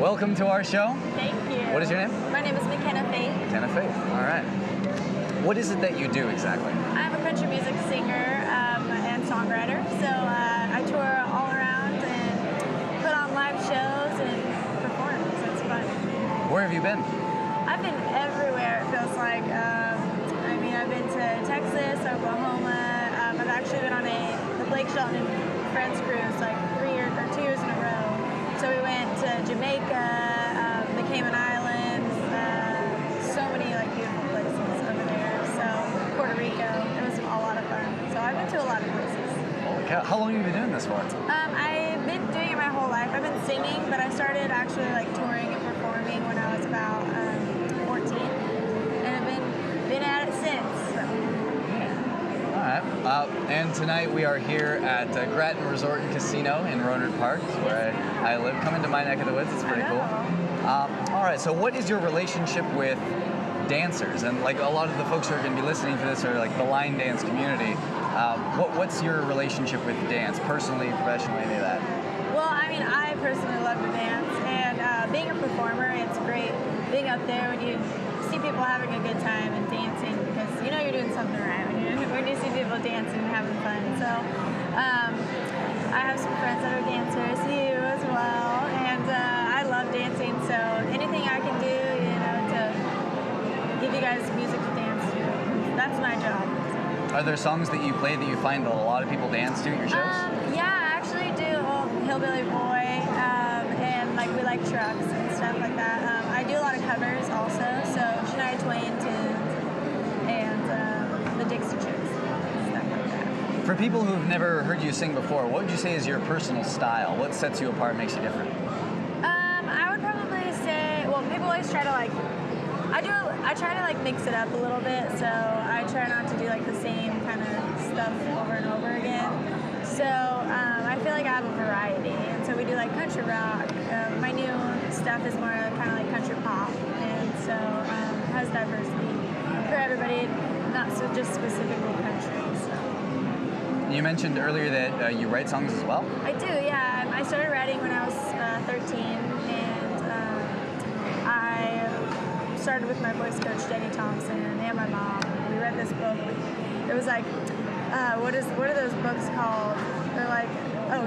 Welcome to our show. Thank you. What is your name? My name is McKenna Faith. McKenna Faith. All right. What is it that you do exactly? I'm a country music singer and songwriter. So I tour all around and put on live shows and perform. So it's fun. Where have you been? I've been everywhere, it feels like. I've been to Texas, Oklahoma. I've actually been on the Blake Shelton and Friends cruise like 2 years in a row. So we went to Jamaica, the Cayman Islands, so many like beautiful places over there. So Puerto Rico, it was a lot of fun. So I've been to a lot of places. Holy cow. How long have you been doing this for? I've been doing it my whole life. I've been singing, but I started actually like touring and performing when I was about 14, and I've been at it since. So. All right. And tonight we are here at Grattan Resort and Casino in Rohnert Park, where I live. Come into my neck of the woods. It's pretty cool. All right. So, what is your relationship with dancers? And like a lot of the folks who are going to be listening to this are like the line dance community. What's your relationship with dance, personally, professionally, any of that? Well, I personally love to dance, and being a performer, it's great being up there when you see people having a good time and dancing, because you know you're doing something right when you see people dancing and having fun. So I have some friends that are dancers, you as well, and I love dancing. So anything I can do, to give you guys music to dance to, that's my job. Are there songs that you play that you find that a lot of people dance to at your shows? Yeah, I actually do. Hillbilly Boy, and like We Like Trucks and stuff like that. I do a lot of covers also, so Shania Twain tunes and the Dixie Chicks, stuff like that. For people who've never heard you sing before, what would you say is your personal style? What sets you apart, makes you different? I would probably say, well, people always try to I try to like mix it up a little bit, so I try not to do like the same kind of stuff over and over again. So I feel like I have a variety, and so we do like country rock. My new stuff is more kind of like country pop, and so it has diversity for everybody, not so just specifically country. So. You mentioned earlier that you write songs as well? I do, yeah. I started writing when I was 13, and I started with my voice coach, Jenny Thompson, and my mom. We read this book. It was like, what are those books called? They're like,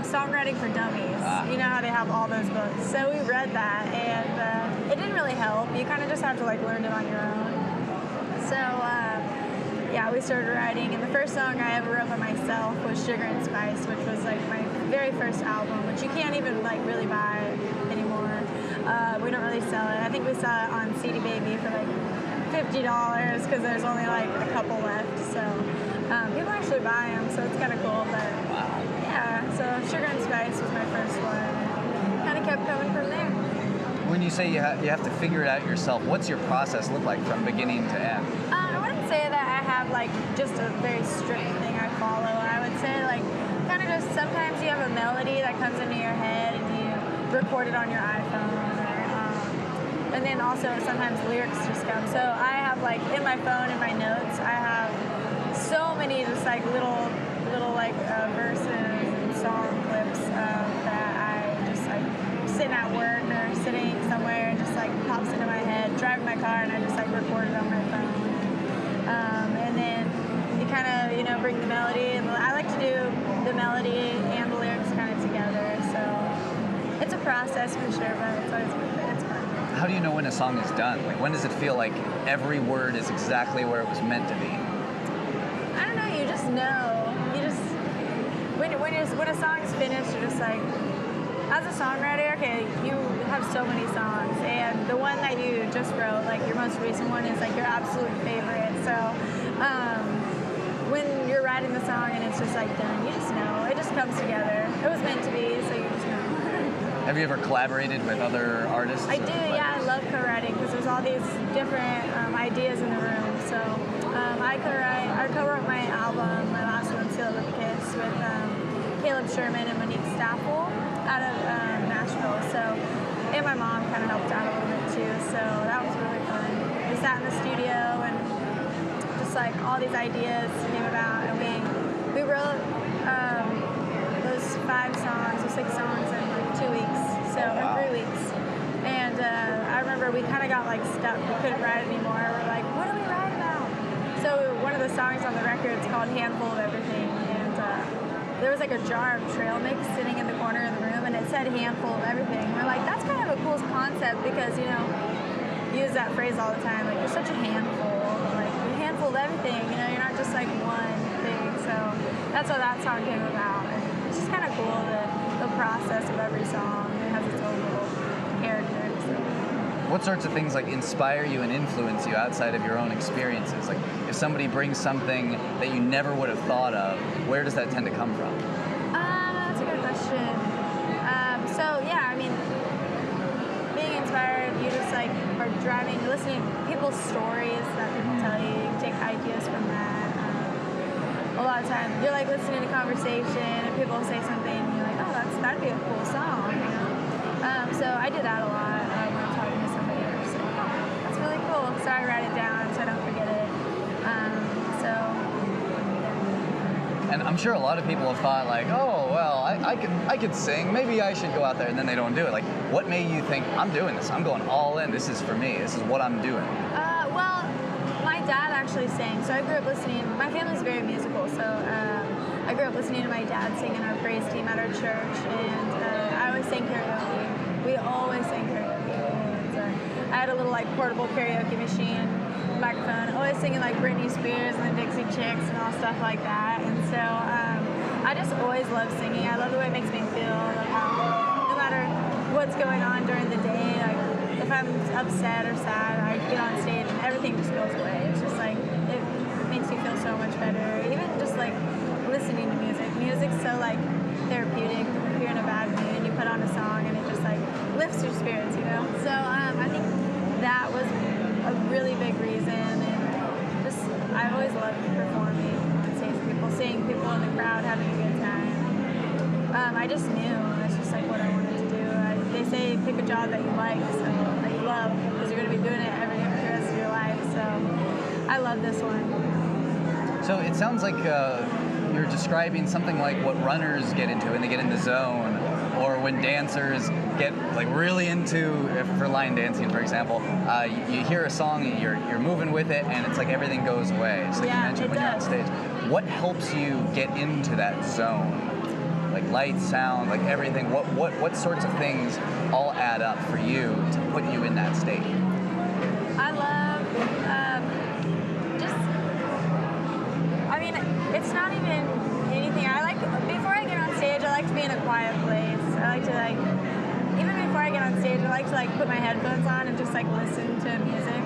Songwriting for Dummies. You know how they have all those books. So we read that, and it didn't really help. You kind of just have to like learn it on your own. So we started writing, and the first song I ever wrote by myself was Sugar and Spice, which was like my very first album, which you can't even like really buy anymore. We don't really sell it. I think we saw it on CD Baby for like $50 because there's only like a couple left. So people actually buy them, so it's kind of cool. But yeah, so Sugar and Spice was my first one, and kind of kept coming from there. When you say you have to figure it out yourself, what's your process look like from beginning to end? I wouldn't say that I have like just a very strict thing I follow. I would say like kind of just sometimes you have a melody that comes into your head and you record it on your iPhone, and then also sometimes lyrics just come. So I have like in my phone, in my notes, I have so many just like little like verses and song clips that I just like sitting at work or sitting somewhere and just like pops into my head, driving my car, and I just like record it on my phone. And then you kind of, bring the melody, and I like to do the melody and the lyrics kind of together. So it's a process for sure, but it's fun. How do you know when a song is done? Like, when does it feel like every word is exactly where it was meant to be? I don't know. You just know. When a song's finished, you're just like, as a songwriter, okay, you have so many songs, and the one that you just wrote, like your most recent one, is like your absolute favorite. So when you're writing the song and it's just like done, you just know. It just comes together. It was meant to be, so you just know. Have you ever collaborated with other artists? I do, yeah. I love co-writing because there's all these different ideas in the room. So I co-wrote my album, my last one, Seal with a Kiss, with Caleb Sherman and Monique Staffel out of Nashville. So, and my mom kind of helped out a little bit too. So that was really fun. We sat in the studio and just like all these ideas came about, and we wrote those 5 songs or 6 songs in like 2 weeks, so or 3 weeks. And where we kind of got like stuck. We couldn't write anymore. We're like, what do we write about? So one of the songs on the record is called Handful of Everything, and there was like a jar of trail mix sitting in the corner of the room, and it said Handful of Everything. We're like, that's kind of a cool concept because, you know, use that phrase all the time, like you're such a handful, like you're a handful of everything, you know, you're not just like one thing. So that's how that song came about, and it's just kind of cool the process of every song. It has its own little character. So. What sorts of things like inspire you and influence you outside of your own experiences? Like if somebody brings something that you never would have thought of, where does that tend to come from? That's a good question. So yeah, I mean, being inspired, you just like are driving, listening to people's stories that people tell you. You can take ideas from that. A lot of times you're like listening to conversation and people say something and you're like, oh, that'd be a cool song, you know? So I do that a lot when I'm talking to somebody. I'm just like, oh, that's really cool. So I write it down so I don't forget it. And I'm sure a lot of people have thought like, oh, well, I could sing. Maybe I should go out there, and then they don't do it. Like, what made you think, I'm doing this. I'm going all in. This is for me. This is what I'm doing. Well, my dad actually sang. So I grew up listening. My family's very musical. So I grew up listening to my dad sing in our praise team at our church. And I always sang karaoke. We always sang karaoke. And I had a little like portable karaoke machine. Microphone, always singing like Britney Spears and the Dixie Chicks and all stuff like that. And so I just always love singing. I love the way it makes me feel. No matter what's going on during the day, like if I'm upset or sad, I get on stage and everything just goes away. It's just like it makes you feel so much better. Even just like listening to music. Music's so like therapeutic. If you're in a bad mood, you put on a song and it just like lifts your spirits, you know. So I think that was a really big reason, and just I've always loved performing on stage for people, seeing people in the crowd having a good time. I just knew it's just like what I wanted to do. They say pick a job that you like, so that you love, because you're going to be doing it every day for the rest of your life. So I love this one. So it sounds like you're describing something like what runners get into when they get in the zone, or when dancers get like really into, for line dancing, for example, you hear a song and you're moving with it, and it's like everything goes away. It's like you mentioned when you're on stage. What helps you get into that zone? Like light, sound, like everything. What sorts of things all add up for you to put you in that state? I love I mean, it's not even anything. I like, before I get on stage, I like to be in a quiet place. I like to like, even before I get on stage, I like to like put my headphones on and just like listen to music.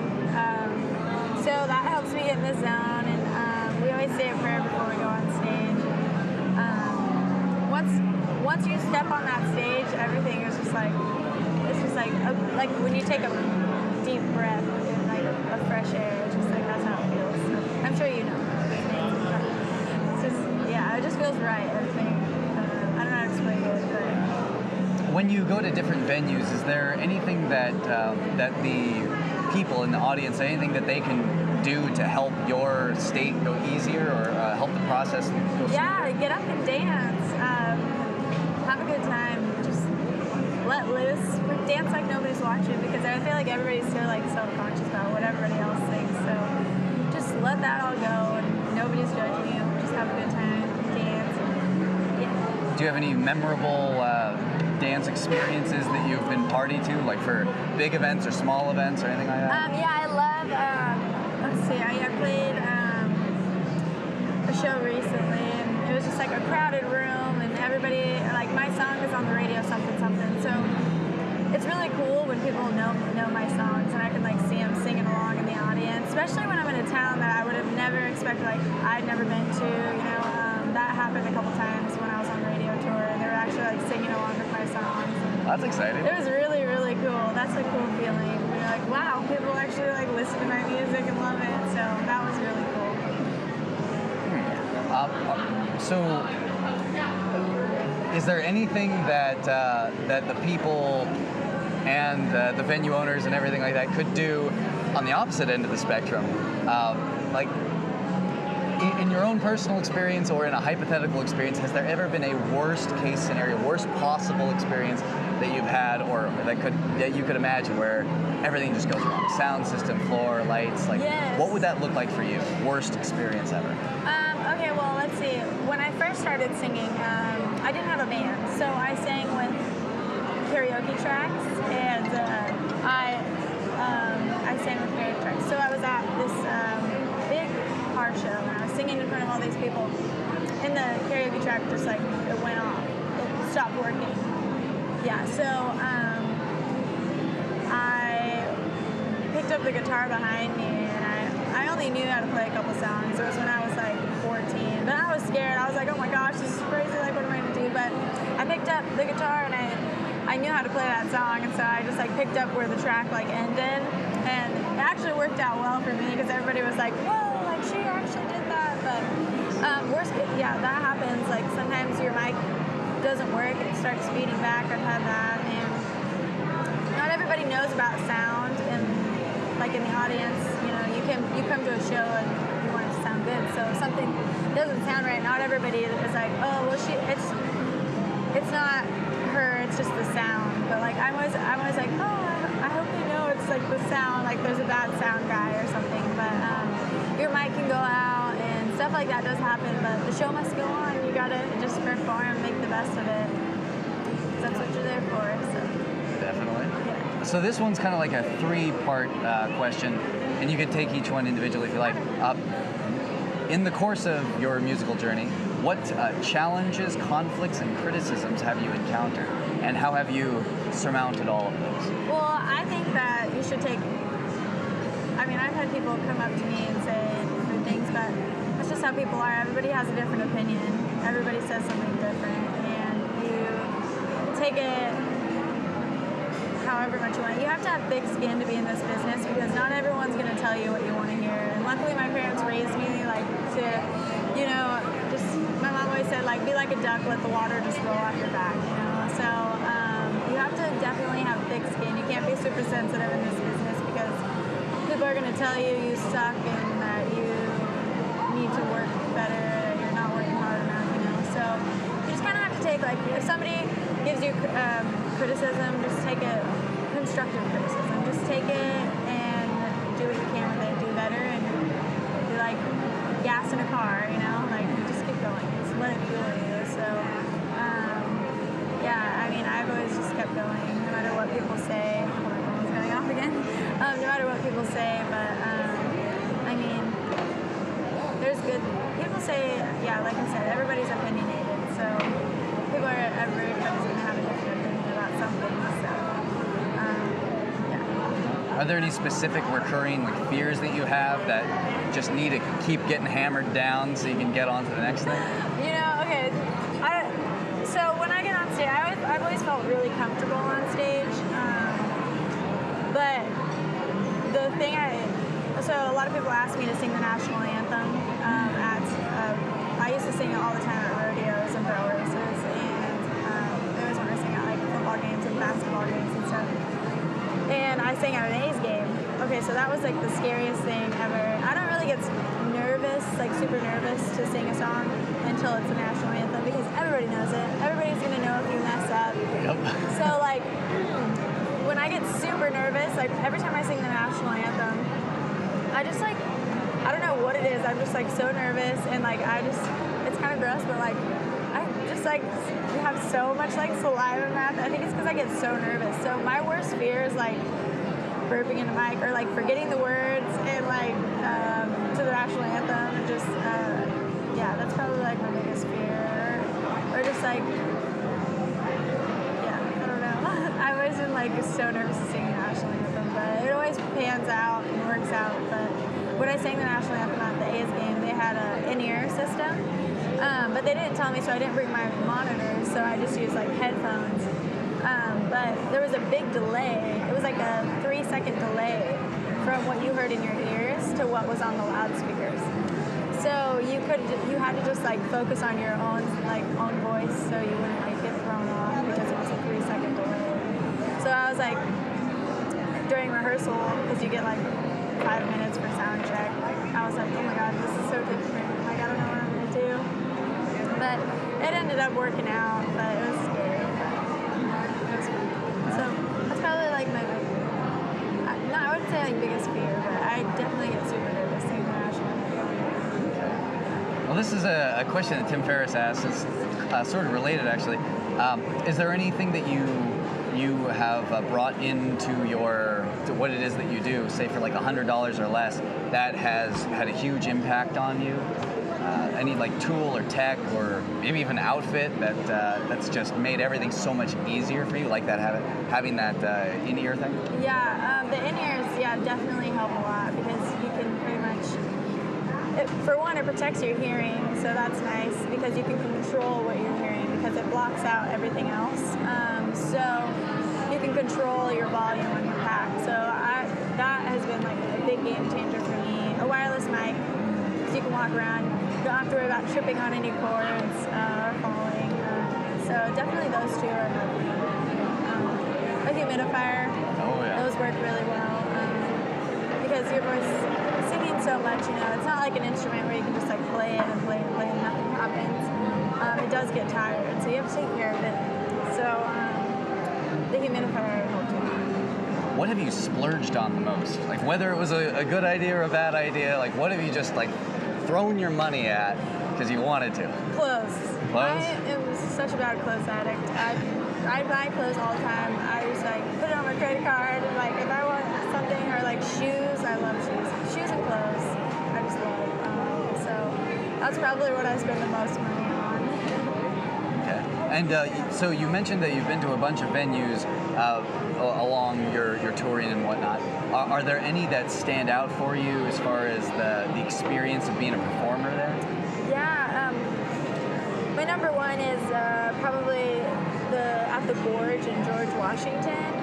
So that helps me get in the zone, and we always say a prayer before we go on stage. Once you step on that stage, everything is just like, it's just like when you take a deep breath in like a fresh air, it's just like, that's how it feels. So, I'm sure you know. It just feels right, I think. I don't know how to explain it, but... When you go to different venues, is there anything that that the people in the audience, anything that they can do to help your state go easier, or help the process go smoother? Yeah, get up and dance. Have a good time. Just let loose. Dance like nobody's watching, because I feel like everybody's so like self-conscious about what everybody else thinks. So just let that all go, and nobody's judging you. Just have a good time. Do you have any memorable dance experiences that you've been party to, like for big events or small events or anything like that? Yeah, I love, let's see, I played a show recently, and it was just like a crowded room, and everybody, like my song is on the radio, something, something, so it's really cool when people know my songs, and I can like see them singing along in the audience, especially when I'm in a town that I would have never expected, like I'd never been to, you know. That happened a couple times when I was on the radio tour, and they were actually like singing along with my songs. That's exciting. It was really, really cool. That's a cool feeling. You're like, wow, people actually like listen to my music and love it. So that was really cool. So, is there anything that that the people and the venue owners and everything like that could do on the opposite end of the spectrum? Like, in your own personal experience or in a hypothetical experience, has there ever been a worst case scenario, worst possible experience that you've had, or that you could imagine, where everything just goes wrong? Sound system, floor, lights. Like, Yes. what would that look like for you? Worst experience ever? Okay, well, let's see. When I first started singing, I didn't have a band, so I sang with karaoke tracks, and I sang with karaoke tracks. So I was at this big car show, and I was singing in front of all these people, and the karaoke track just like it went off, it stopped working. Yeah, so I picked up the guitar behind me, and I only knew how to play a couple songs. It was when I was like 14, but I was scared. I was like, oh my gosh, this is crazy. Like, what am I gonna do? But I picked up the guitar, and I knew how to play that song, and so I just like picked up where the track like ended, and it actually worked out well for me because everybody was like, whoa, like she actually did that. But yeah, that happens. Like sometimes your mic doesn't work, it starts feeding back. I've had that, and not everybody knows about sound, and like in the audience, you know, you come to a show and you want it to sound good. So if something doesn't sound right, not everybody is like, oh well, it's not her, it's just the sound. But like I'm always like, oh, I hope you know it's like the sound, like there's a bad sound guy or something. But your mic can go out and stuff like that does happen, but the show must go on. You gotta just perform and make the best of it. That's what you're there for. So. Definitely. Yeah. So this one's kind of like a three-part question, and you could take each one individually if you like. In the course of your musical journey, what challenges, conflicts, and criticisms have you encountered, and how have you surmounted all of those? Well, I think that you should take, I mean, I've had people come up to me and say different things, but that's just how people are. Everybody has a different opinion. Everybody says something different, and you take it however much you want. You have to have thick skin to be in this business because not everyone's going to tell you what you want to hear. And luckily my parents raised me like to, you know, just, my mom always said like, be like a duck, let the water just roll off your back, you know. So you have to definitely have thick skin. You can't be super sensitive in this business because people are going to tell you you suck and that you need to work better, that you're not working hard enough, you know. So you just kind of have to take, like, if somebody gives you criticism, just take it, constructive criticism. Just take it and do what you can with it, do better, and be like gas in a car, you know, like just keep going, just let it fuel you. So, yeah, I mean, I've always just kept going, no matter what people say. Oh, my phone's going off again. No matter what people say, but I mean, there's good. People say, yeah, like I said, everybody's opinionated, so everybody's going to have a different opinion about something. So, yeah. Are there any specific recurring like fears that you have that just need to keep getting hammered down so you can get on to the next thing? You know, okay. So when I get on stage, I've always felt really comfortable on stage. But the thing so a lot of people ask me to sing the national anthem I used to sing it all the time at rodeos and barrel races, and they always want to sing at like football games and basketball games and stuff. And I sang at an A's game. Okay, so that was like the scariest thing ever. I don't really get nervous, like super nervous to sing a song until it's a national anthem because everybody knows it. Everybody's gonna know if you mess up. Yep. So like when I get super nervous, like every time I sing the national anthem, I just like, I don't know what it is. I'm just like so nervous and like it's kind of gross, but like I just like have so much like saliva in my mouth. I think it's because I get so nervous. So my worst fear is like burping in the mic or like forgetting the words and like to the national anthem and just yeah, that's probably like my biggest fear. Or just like yeah, I don't know. I've always been like so nervous to sing the national anthem, but it always pans out and works out. But when I sang the national anthem at the A's game, they had an in-ear system, but they didn't tell me, so I didn't bring my monitors, so I just used like headphones. But there was a big delay. It was like a 3-second delay from what you heard in your ears to what was on the loudspeakers. So you had to just like focus on your own voice, so you wouldn't like get thrown off because it was a 3-second delay. So I was like, during rehearsal, because you get like 5 minutes for sound check, like I was like, oh my god, this is so different. Like I don't know what I'm gonna do. But it ended up working out, but it was scary. But it was fun. Well, this is a question that Tim Ferriss asked. It's sort of related, actually. Is there anything that you have brought into to what it is that you do, say for like $100 or less, that has had a huge impact on you? Any like tool or tech or maybe even outfit that's just made everything so much easier for you, like that having that in-ear thing? Yeah, the in-ears, definitely help a lot because you can pretty much, for one, it protects your hearing, so that's nice because you can control what you're hearing because it blocks out everything else. So you can control your volume on your pack. So that has been like a big game changer for me. A wireless mic, so you can walk around. You don't have to worry about tripping on any cords or falling. So definitely those two are lovely. A humidifier. Oh yeah. Those work really well because your voice singing so much. It's not like an instrument where you can just like play it and play it and play it and nothing happens. It does get tired, so you have to take care of it. So the humidifier helped a lot. What have you splurged on the most? Like whether it was a good idea or a bad idea, like what have you just like thrown your money at because you wanted to? Clothes. Clothes? I am such a bad clothes addict. I buy clothes all the time. I just like put it on my credit card. And, like if I want something or like shoes, I love shoes. Shoes and clothes, I just love. So that's probably what I spend the most money on. Okay. And so you mentioned that you've been to a bunch of venues along your touring and whatnot. Are there any that stand out for you as far as the experience of being a performer there? Yeah, my number one is probably at the Gorge in George Washington.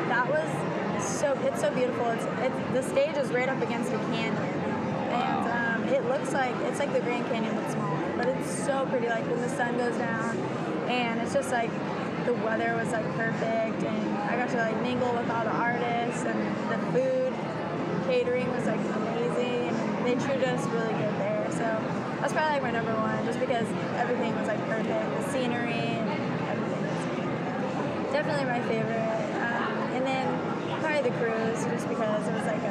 That was it's so beautiful. The stage is right up against a canyon, and it looks like it's like the Grand Canyon but smaller. But it's so pretty. Like when the sun goes down, and it's just like the weather was like perfect, and I got to like mingle with all the artists, and the food catering was like amazing, and they treated us really good there. So that's probably like my number one, just because everything was like perfect, the scenery and everything was definitely my favorite. And then probably the cruise, just because it was like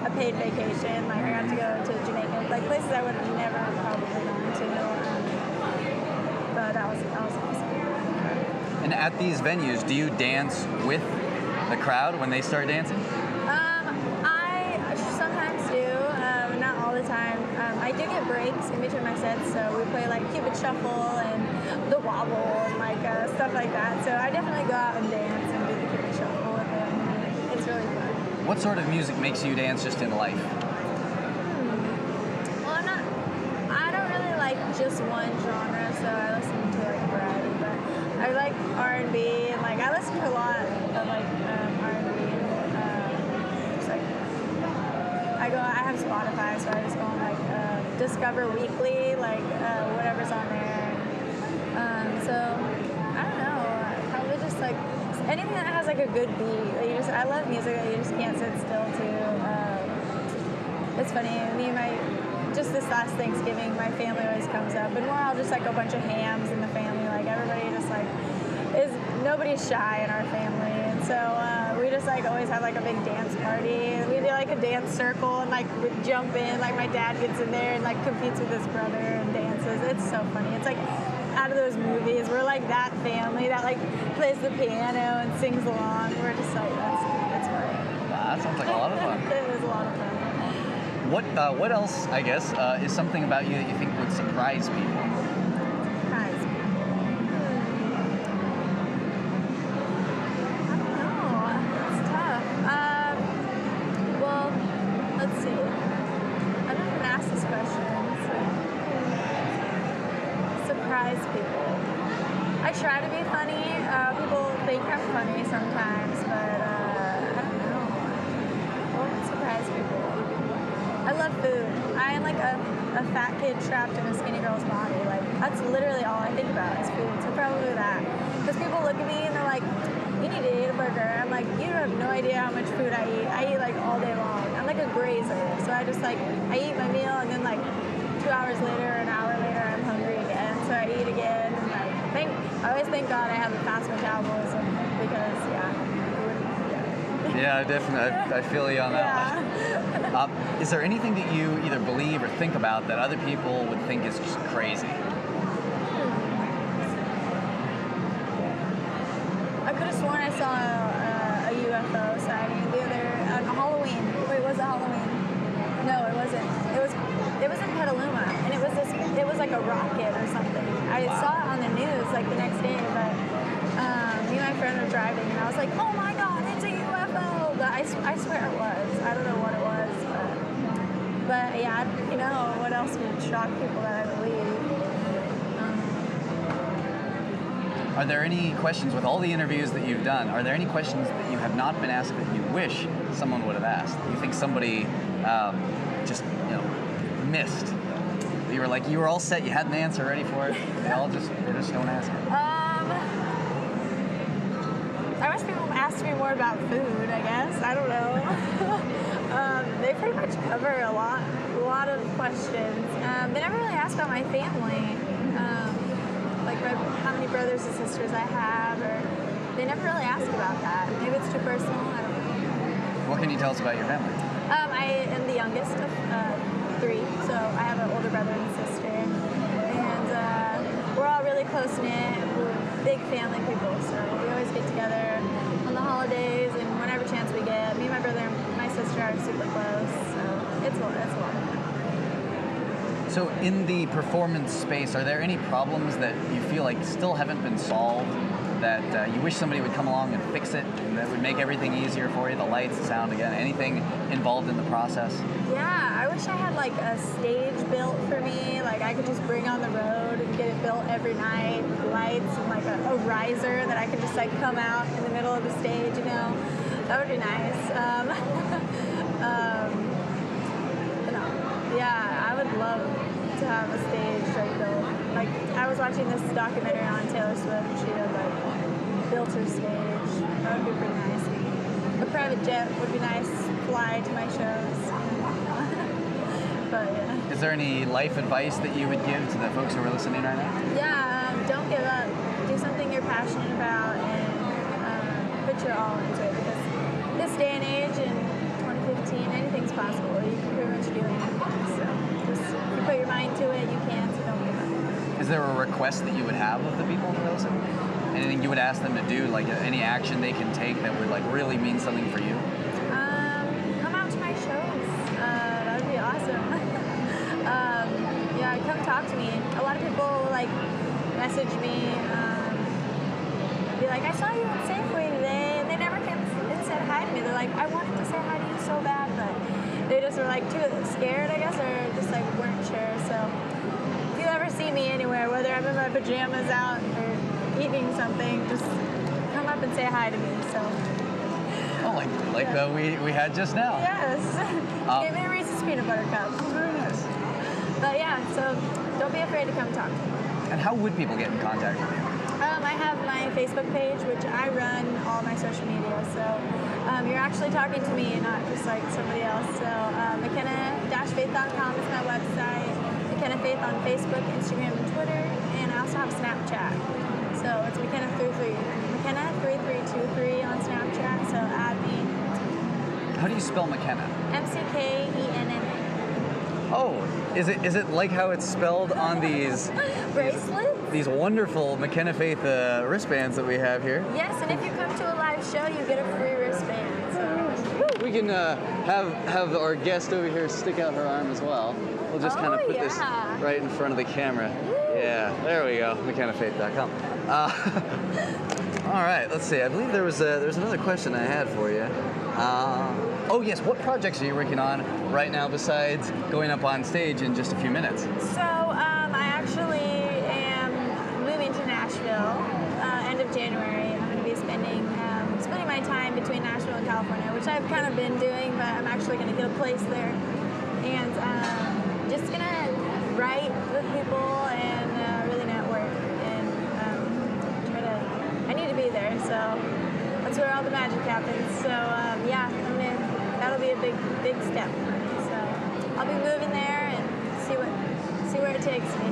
a paid vacation. Like I got to go to Jamaica, like places I would have never probably gone to. But that was awesome. And at these venues, do you dance with the crowd when they start dancing? I sometimes do, not all the time. I do get breaks in between my sets, so we play like Cupid Shuffle and the Wobble and like stuff like that. So I definitely go out and dance and do the Cupid Shuffle with them. It's really fun. What sort of music makes you dance just in life? Well, I don't really like just one genre, so I listen to like variety, but I like R&B, and like I listen to a lot of like R&B, and just like I have Spotify, so I just go on like Discover Weekly, like whatever's on there. So I don't know, probably just like anything that has like a good beat. Like I love music that you just can't sit still to. It's funny, just this last Thanksgiving, my family always comes up, and we're all just like a bunch of hams in the family. Like everybody just like nobody's shy in our family, and so we just like always have like a big dance party. We do like a dance circle and like we jump in. Like my dad gets in there and like competes with his brother and dances. It's so funny. It's like out of those movies. We're like that family that like plays the piano and sings along. We're just like that's great. That sounds like a lot of fun. It was a lot of fun. What else, I guess, is something about you that you think would surprise people? Surprise people. I don't know. It's tough. Well, let's see. I've never been asked this question. Surprise people. I try to be funny. People think I'm funny sometimes, but I don't know. What would surprise people? I love food. I am like a fat kid trapped in a skinny girl's body. Like that's literally all I think about is food. So probably that. Because people look at me and they're like, "You need to eat a burger." I'm like, "You have no idea how much food I eat. I eat like all day long. I'm like a grazer. So I just like I eat my meal and then like 2 hours later, an hour later, I'm hungry again. So I eat again. And I always thank God I have a fast metabolism because yeah. Yeah, definitely. I feel you on that one. Is there anything that you either believe or think about that other people would think is just crazy? I could have sworn I saw a UFO sighting on Halloween. Wait, was it Halloween? No, it wasn't. It was in Petaluma, and it was like a rocket or something. I saw it on the news like the next day, but me and my friend were driving, and I was like, oh my god, it's a UFO! But I swear it was. I don't know what it was, but yeah, what else would shock people that I believe? Are there any questions, with all the interviews that you've done, are there any questions that you have not been asked that you wish someone would have asked? You think somebody just missed? You were all set, you had an answer ready for it, they just don't ask it. I wish people asked me more about food, I guess. I don't know. They pretty much cover a lot of questions. They never really asked about my family. Like how many brothers and sisters I have, or they never really ask about that. Maybe it's too personal, I don't know. What can you tell us about your family? I am the youngest of 3, so I have an older brother and sister, and we're all really close-knit. We're big family people, so we always get together on the holidays and whenever chance we get. Me and my brother and my sister are super close, so it's a lot of fun. So in the performance space, are there any problems that you feel like still haven't been solved, that you wish somebody would come along and fix it, and that would make everything easier for you, the lights, the sound, again, anything involved in the process? Yeah, I wish I had like a stage built for me, like I could just bring on the road and get it built every night with lights and like a riser that I could just like come out in the middle of the stage, that would be nice. Yeah, I would love to have a stage like built. Like I was watching this documentary on Taylor Swift. She had like built her stage. That would be pretty nice. A private jet would be nice. Fly to my shows. But yeah. Is there any life advice that you would give to the folks who are listening right now? Yeah, don't give up. Do something you're passionate about and put your all into it, because this day and age in 2015, anything's possible. You can pretty much do anything. So just if you put your mind to it, you can, so don't give up. Is there a request that you would have of the people who listen? Anything you would ask them to do, like any action they can take that would like really mean something for you? Come out to my shows. That would be awesome. Yeah, come talk to me. A lot of people like message me, be like, I saw you at Safeway today, and they never came and said hi to me. They're like, I wanted to say hi to you so bad, but they just were like too scared, I guess, or just like weren't sure. So if you ever see me anywhere, whether I'm in my pajamas out or eating something, just come up and say hi to me. So. Oh, like we had just now. Yes. Give me a Reese's peanut butter cup. Very nice. But yeah, so don't be afraid to come talk to me. And how would people get in contact with you? I have my Facebook page, which I run all my social media. So you're actually talking to me, not just like somebody else. So McKenna-Faith.com is my website. McKenna Faith on Facebook, Instagram, and Twitter. And I also have Snapchat. So it's McKenna33. McKenna3323 on Snapchat. So add me. How do you spell McKenna? McKenna. Oh, is it like how it's spelled on these bracelets? These wonderful McKenna Faith wristbands that we have here. Yes, and if you come to a live show, you get a free wristband. So. We can have our guest over here stick out her arm as well. We'll just kind of put this right in front of the camera. Woo. Yeah, there we go. McKennafaith.com. All right, let's see. I believe there's another question I had for you. Oh yes, what projects are you working on right now besides going up on stage in just a few minutes? So I actually am moving to Nashville end of January. I'm going to be splitting my time between Nashville and California, which I've kind of been doing, but I'm actually going to get a place there. And just going to write with people and really network and I need to be there, so that's where all the magic happens. So yeah, that'll be a big step for me. So I'll be moving there and see where it takes me.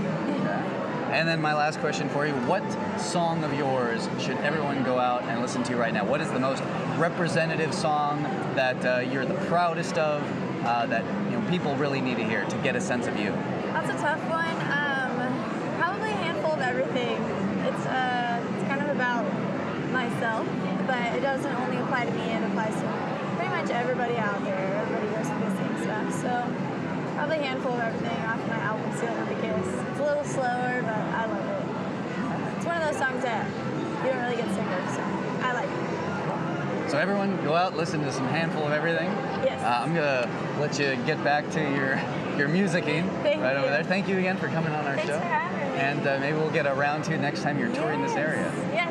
And then my last question for you, what song of yours should everyone go out and listen to right now? What is the most representative song that you're the proudest of, that people really need to hear to get a sense of you? That's a tough one. Probably a handful of everything. It's kind of about myself, but it doesn't only apply to me, it applies to pretty much everybody out there. Everybody goes through the same stuff. So probably a handful of everything off my album Seal with a Kiss. It's a little slower, but I love it. It's one of those songs that you don't really get sick of, so I like it. So everyone, go out, listen to some handful of everything. Yes. I'm gonna let you get back to your musicking right over there. Thank you again for coming on our Thanks show. for having me. And maybe we'll get a round two next time you're touring this area. Yeah.